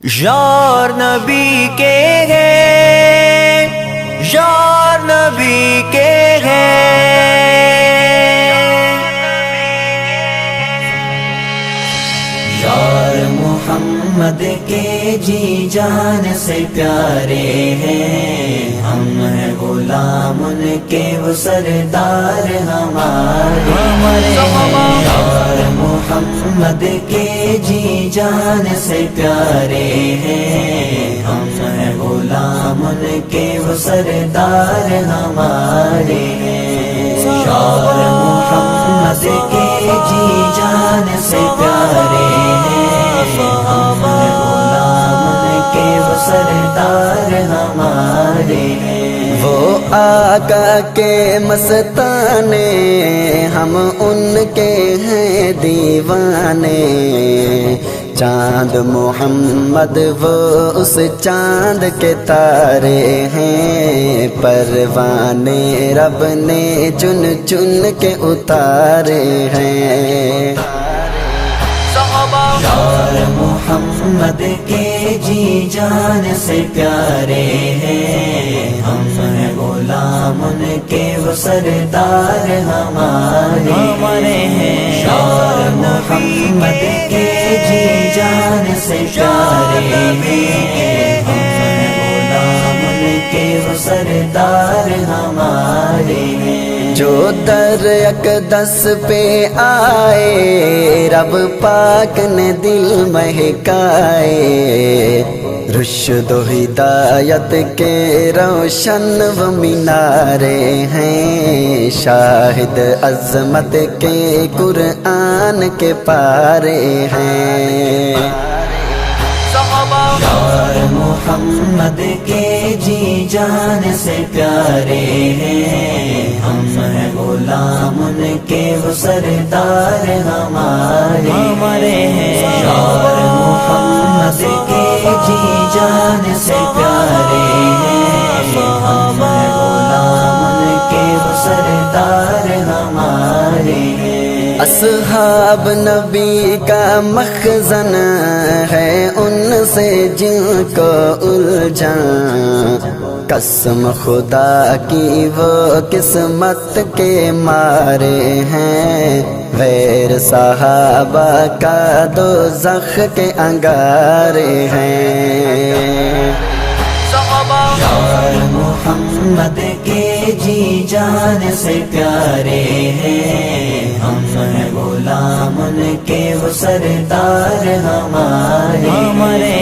یار نبی کے ہیں، یار نبی کے ہیں، یار محمد کے جی جان سے پیارے ہیں، ہم ہیں غلام ان کے وہ سردار ہمارے ہیں، یار محمد کے جی جان سے پیارے ہیں، ہم ہیں غلام ان کے وہ سردار ہمارے ہیں، یار محمد کے جی جان سے پیارے ہیں، ہم ہیں غلام ان کے وہ سردار ہمارے ہیں۔ وہ آقا کے مستانے ہم ان کے ہیں دیوانے، چاند محمد وہ اس چاند کے تارے ہیں، پروانے رب نے چن چن کے اتارے ہیں۔ یار محمد کے جی جان سے پیارے ہیں، ہم ہیں غلام ان کے وہ سردار ہمارے ہیں، یار محمد کے جی جان سے پیارے ہیں، ہم ہیں غلام ان کے وہ سردار ہمارے ہیں۔ جو در اقدس پہ آئے رب پاک نے دل مہکائے، رشد و ہدایت کے روشن و مینارے ہیں، شاہد عظمت کے قرآن کے پارے ہیں۔ یار محمد کے جی جان سے پیارے ہیں، ہم ہیں غلام ان کے وہ سردار ہمارے ہیں، یار محمد کے جی جان سے پیارے ہیں، ہم ہیں غلام ان کے وہ سردار ہمارے ہیں۔ اصحاب نبی کا مخزن ہے ان سے جن کو الجھن، قسم خدا کی وہ قسمت کے مارے ہیں، غیر صحابہ کا دوزخ کے انگارے ہیں۔ یار محمد کے جی جان سے پیارے ہیں، ہم ہیں غلام ان کے وہ سردار ہمارے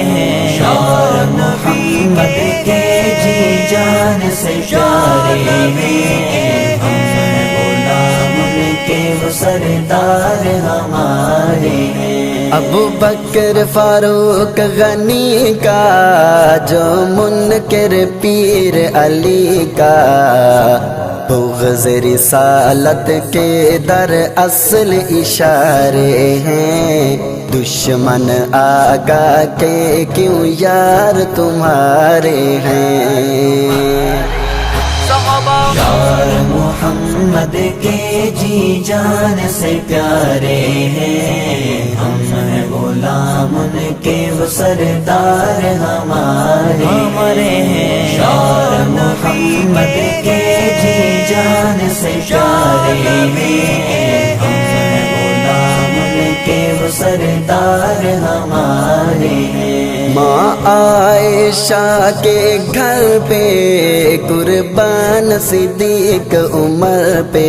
ہیں، یار محمد کے جی جان سے پیارے ہیں، ہم ہیں غلام ان کے وہ سردار ہمارے ہیں۔ ابو بکر فاروق غنی کا جو منکر پیر علی کا، بغض رسالت کے در اصل اشارے ہیں، دشمن آقا کے کیوں یار تمہارے ہیں۔ یار محمد کے جی جان سے پیارے ہیں، ہم ہیں غلام ان کے وہ سردار ہمارے ہیں، یار محمد کے جی جان سے پیارے ہیں، ہم ہیں غلام ان کے وہ سردار ہمارے ہیں۔ ماں عائشہ کے گھر پہ قربان صدیق عمر پہ،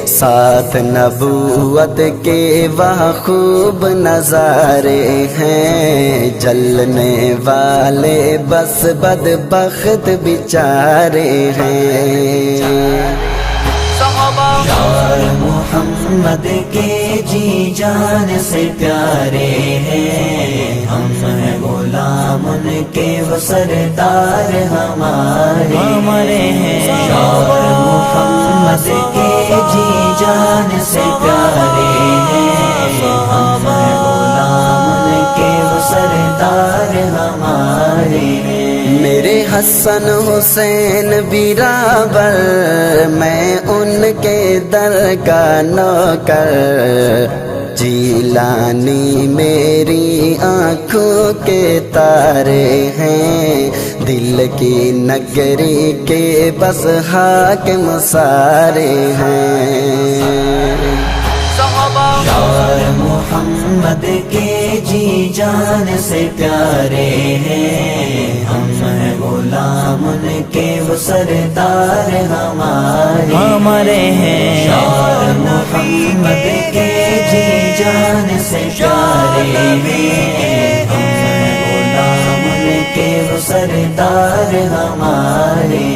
ساتھ نبوت کے وہاں خوب نظارے ہیں، جلنے والے بس بدبخت بیچارے ہیں۔ یار محمد کے جی جان سے پیارے ہیں، ہم ہیں غلام ان کے وہ سردار ہمارے ہیں، یار محمد کے جی جان سے پیارے ہیں، ہم ہیں غلام ان کے وہ سردار ہمارے ہیں۔ میرے حسن حسین برابر میں ان کے در کا نوکر، جیلانی میری آنکھوں کے تارے ہیں، دل کی نگری کے بس حاکم سارے ہیں۔ یار محمد کے جی جان سے پیارے ہیں، ہم ہیں غلام ان کے وہ سردار ہمارے ہیں۔ یار محمد کے جی جان سے پیارے ہیں، ہم ہیں غلام ان کے وہ سردار ہمارے